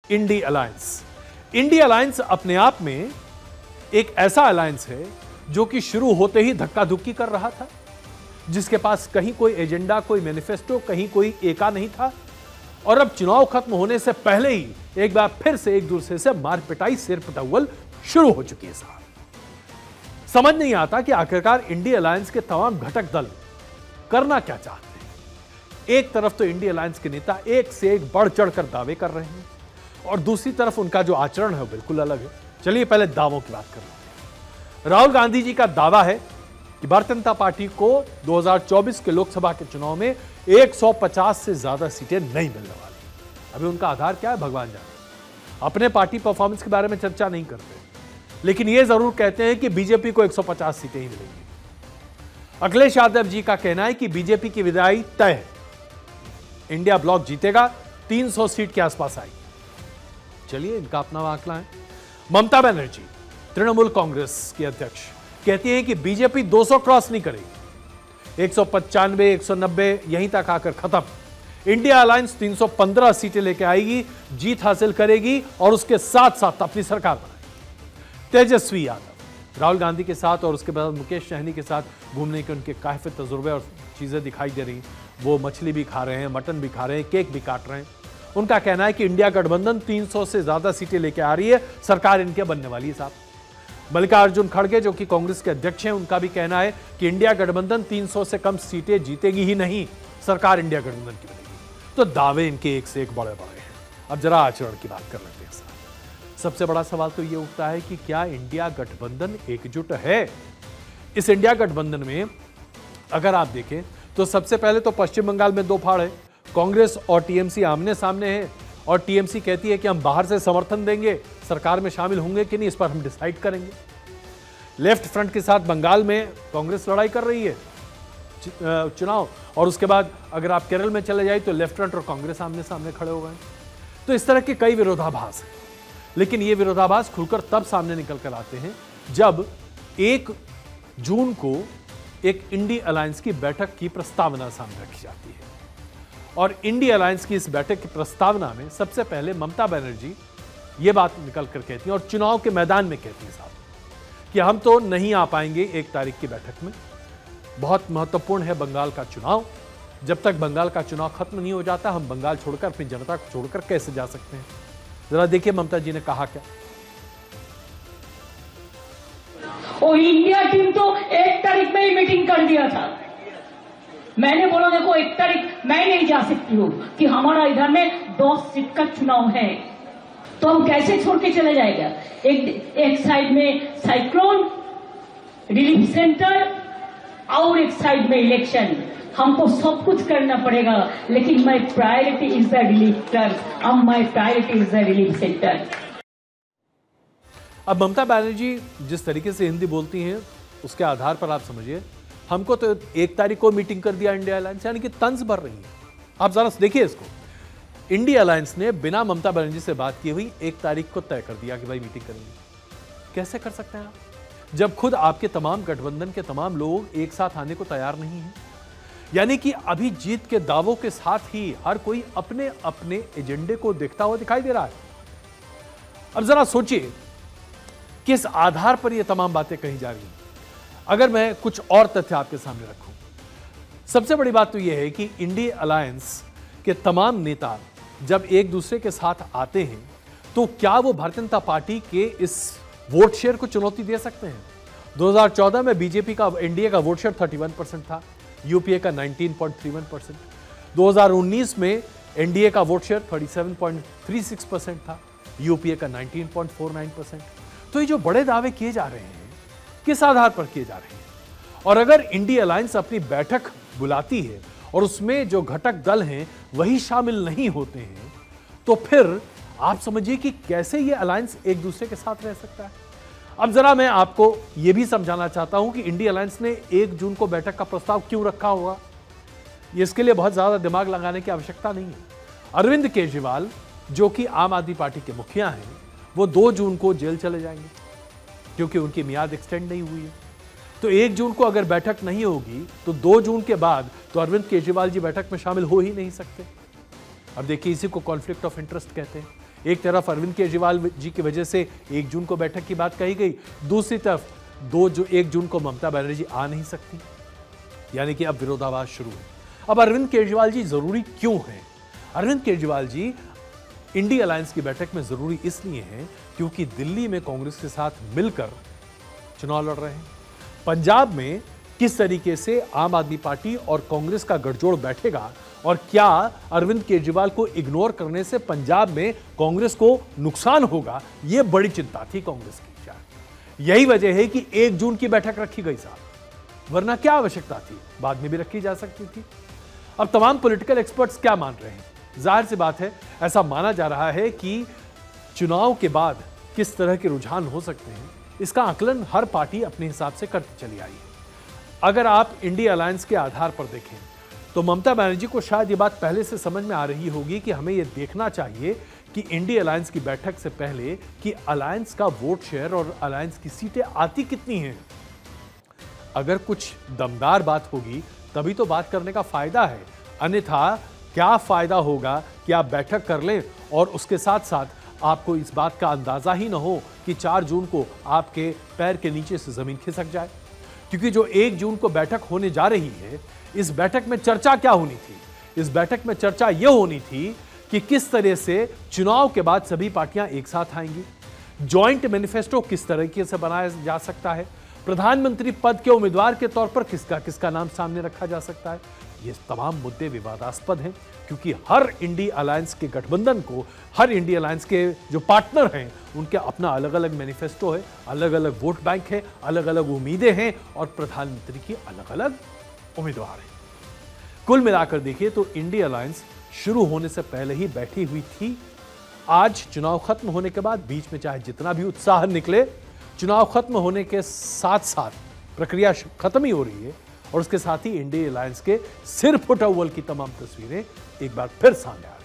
INDI alliance. INDI alliance अपने आप में एक ऐसा अलायंस है जो कि शुरू होते ही धक्का धुक्की कर रहा था, जिसके पास कहीं कोई एजेंडा, कोई मैनिफेस्टो, कहीं कोई एका नहीं था। और अब चुनाव खत्म होने से पहले ही एक बार फिर से एक दूसरे से मार पिटाई, सिर पटौल शुरू हो चुकी है साहब। समझ नहीं आता कि आखिरकार इंडी अलायंस के तमाम घटक दल करना क्या चाहते हैं। एक तरफ तो इंडी अलायंस के नेता एक से एक बढ़ चढ़कर दावे कर रहे हैं और दूसरी तरफ उनका जो आचरण है वो बिल्कुल अलग है। चलिए पहले दावों की बात कर लेते हैं। राहुल गांधी जी का दावा है कि भारतीय जनता पार्टी को 2024 के लोकसभा के चुनाव में 150 से ज्यादा सीटें नहीं मिलने वाली। अभी उनका आधार क्या है भगवान जाने। अपने पार्टी परफॉर्मेंस के बारे में चर्चा नहीं करते, लेकिन यह जरूर कहते हैं कि बीजेपी को 150 सीटें ही मिलेंगी। अखिलेश यादव जी का कहना है कि बीजेपी की विदाई तय है, इंडिया ब्लॉक जीतेगा, 300 सीट के आसपास आएगी। चलिए इनका अपना आंकड़ा है। ममता बनर्जी तृणमूल कांग्रेस की अध्यक्ष कहती हैं कि बीजेपी 200 क्रॉस नहीं करेगी, 195, 190 यहीं तक आकर खत्म। इंडिया अलायंस 315 सीटें लेकर आएगी, जीत हासिल करेगी और उसके साथ साथ अपनी सरकार बनाएगी। तेजस्वी यादव राहुल गांधी के साथ और उसके बाद मुकेश सहनी के साथ घूमने के उनके काफी तजुर्बे और चीजें दिखाई दे रही। वो मछली भी खा रहे हैं, मटन भी खा रहे हैं, केक भी काट रहे हैं। उनका कहना है कि इंडिया गठबंधन 300 से ज्यादा सीटें लेकर आ रही है, सरकार इनके बनने वाली है साहब। मल्लिकार्जुन खड़गे जो कि कांग्रेस के अध्यक्ष हैं, उनका भी कहना है कि इंडिया गठबंधन 300 से कम सीटें जीतेगी ही नहीं, सरकार इंडिया गठबंधन की बनेगी। तो दावे इनके एक से एक बड़े बड़े हैं। अब जरा आचरण की बात कर लेते हैं साहब। सबसे बड़ा सवाल तो यह उठता है कि क्या इंडिया गठबंधन एकजुट है? इस इंडिया गठबंधन में अगर आप देखें तो सबसे पहले तो पश्चिम बंगाल में दो फाड़ है। कांग्रेस और टीएमसी आमने सामने है और टीएमसी कहती है कि हम बाहर से समर्थन देंगे, सरकार में शामिल होंगे कि नहीं इस पर हम डिसाइड करेंगे। लेफ्ट फ्रंट के साथ बंगाल में कांग्रेस लड़ाई कर रही है चुनाव, और उसके बाद अगर आप केरल में चले जाए तो लेफ्ट फ्रंट और कांग्रेस आमने सामने खड़े हो गए। तो इस तरह के कई विरोधाभास हैं, लेकिन ये विरोधाभास खुलकर तब सामने निकल कर आते हैं जब 1 जून को एक इंडी अलायंस की बैठक की प्रस्तावना सामने रखी जाती है। और इंडी अलायंस की इस बैठक की प्रस्तावना में सबसे पहले ममता बनर्जी ये बात निकल कर कहती हैं और चुनाव के मैदान में कहती हैं साहब कि हम तो नहीं आ पाएंगे 1 तारीख की बैठक में। बहुत महत्वपूर्ण है बंगाल का चुनाव, जब तक बंगाल का चुनाव खत्म नहीं हो जाता हम बंगाल छोड़कर, अपनी जनता को छोड़कर कैसे जा सकते हैं। जरा देखिए ममता जी ने कहा क्या। वो इंडिया टीम तो 1 तारीख में ही मीटिंग कर दिया था। मैंने बोला देखो 1 तारीख मैं नहीं जा सकती हूँ कि हमारा इधर में 10 सीट का चुनाव है, तो हम कैसे छोड़ के चले जाएगा। एक साइड में साइक्लोन रिलीफ सेंटर और एक साइड में इलेक्शन, हमको सब कुछ करना पड़ेगा, लेकिन my priority is the relief centre, my priority is the relief centre. अब ममता बनर्जी जिस तरीके से हिंदी बोलती हैं उसके आधार पर आप समझिए हमको तो 1 तारीख को मीटिंग कर दिया इंडिया अलायंस, यानी कि तंज भर रही है। आप जरा देखिए इसको, इंडिया अलायंस ने बिना ममता बनर्जी से बात की हुई 1 तारीख को तय कर दिया कि भाई मीटिंग करेंगे। कैसे कर सकते हैं आप, जब खुद आपके तमाम गठबंधन के तमाम लोग एक साथ आने को तैयार नहीं हैं। यानी कि अभी जीत के दावों के साथ ही हर कोई अपने अपने एजेंडे को देखता हुआ दिखाई दे रहा है। अब जरा सोचिए किस आधार पर यह तमाम बातें कही जा रही हैं। अगर मैं कुछ और तथ्य आपके सामने रखूं, सबसे बड़ी बात तो यह है कि इंडिया अलायंस के तमाम नेता जब एक दूसरे के साथ आते हैं तो क्या वो भारतीय जनता पार्टी के इस वोट शेयर को चुनौती दे सकते हैं। 2014 में बीजेपी का, एनडीए का वोट शेयर 31% था, यूपीए का 19.31%। 2019 में एनडीए का वोट शेयर 37.36% था, यूपीए का 19.49%। तो ये जो बड़े दावे किए जा रहे हैं किस आधार पर किए जा रहे हैं। और अगर इंडिया अलायंस अपनी बैठक बुलाती है और उसमें जो घटक दल हैं वही शामिल नहीं होते हैं, तो फिर आप समझिए कि कैसे ये अलायंस एक दूसरे के साथ रह सकता है। अब जरा मैं आपको यह भी समझाना चाहता हूं कि इंडिया अलायंस ने 1 जून को बैठक का प्रस्ताव क्यों रखा होगा। इसके लिए बहुत ज्यादा दिमाग लगाने की आवश्यकता नहीं है। अरविंद केजरीवाल जो कि आम आदमी पार्टी के मुखिया हैं, वो 2 जून को जेल चले जाएंगे क्योंकि उनकी मियाद एक्सटेंड नहीं हुई है। तो 1 जून को अगर बैठक नहीं होगी तो 2 जून के बाद तो अरविंद केजरीवाल जी बैठक में शामिल हो ही नहीं सकते। अब देखिए इसी को कॉन्फ्लिक्ट ऑफ इंटरेस्ट कहते हैं। एक तरफ अरविंद केजरीवाल जी की वजह से 1 जून को बैठक की बात कही गई, दूसरी तरफ 1 जून को ममता बनर्जी आ नहीं सकती, यानी कि अब विरोधाभास शुरू है। अब अरविंद केजरीवाल जी जरूरी क्यों हैं? अरविंद केजरीवाल जी इंडी अलायंस की बैठक में जरूरी इसलिए हैं क्योंकि दिल्ली में कांग्रेस के साथ मिलकर चुनाव लड़ रहे हैं। पंजाब में किस तरीके से आम आदमी पार्टी और कांग्रेस का गठजोड़ बैठेगा और क्या अरविंद केजरीवाल को इग्नोर करने से पंजाब में कांग्रेस को नुकसान होगा, यह बड़ी चिंता थी कांग्रेस की। शायद यही वजह है कि 1 जून की बैठक रखी गई साहब, वरना क्या आवश्यकता थी, बाद में भी रखी जा सकती थी। अब तमाम पॉलिटिकल एक्सपर्ट्स क्या मान रहे हैं? जाहिर सी बात है, ऐसा माना जा रहा है कि चुनाव के बाद किस तरह के रुझान हो सकते हैं, इसका आकलन हर पार्टी अपने हिसाब से करती चली आई है। अगर आप इंडी अलायंस के आधार पर देखें तो ममता बनर्जी को शायद ये बात पहले से समझ में आ रही होगी कि हमें यह देखना चाहिए कि इंडी अलायंस की बैठक से पहले कि अलायंस का वोट शेयर और अलायंस की सीटें आती कितनी हैं। अगर कुछ दमदार बात होगी तभी तो बात करने का फायदा है, अन्यथा क्या फायदा होगा कि आप बैठक कर लें और उसके साथ साथ आपको इस बात का अंदाजा ही ना हो कि 4 जून को आपके पैर के नीचे से जमीन खिसक जाए। क्योंकि जो 1 जून को बैठक होने जा रही है, इस बैठक में चर्चा क्या होनी थी? इस बैठक में चर्चा यह होनी थी कि किस तरह से चुनाव के बाद सभी पार्टियां एक साथ आएंगी, जॉइंट मैनिफेस्टो किस तरीके से बनाया जा सकता है, प्रधानमंत्री पद के उम्मीदवार के तौर पर किसका किसका नाम सामने रखा जा सकता है। ये तमाम मुद्दे विवादास्पद हैं क्योंकि हर इंडी अलायंस के गठबंधन को, हर इंडी अलायंस के जो पार्टनर हैं, उनके अपना अलग अलग मैनिफेस्टो है, अलग अलग वोट बैंक है, अलग अलग उम्मीदें हैं और प्रधानमंत्री की अलग अलग उम्मीदवार हैं। कुल मिलाकर देखिए तो इंडी अलायंस शुरू होने से पहले ही बैठी हुई थी। आज चुनाव खत्म होने के बाद बीच में चाहे जितना भी उत्साह निकले, चुनाव खत्म होने के साथ साथ प्रक्रिया खत्म ही हो रही है और उसके साथ ही इंडी अलायंस के सिर फुट अव्वल की तमाम तस्वीरें एक बार फिर सामने आ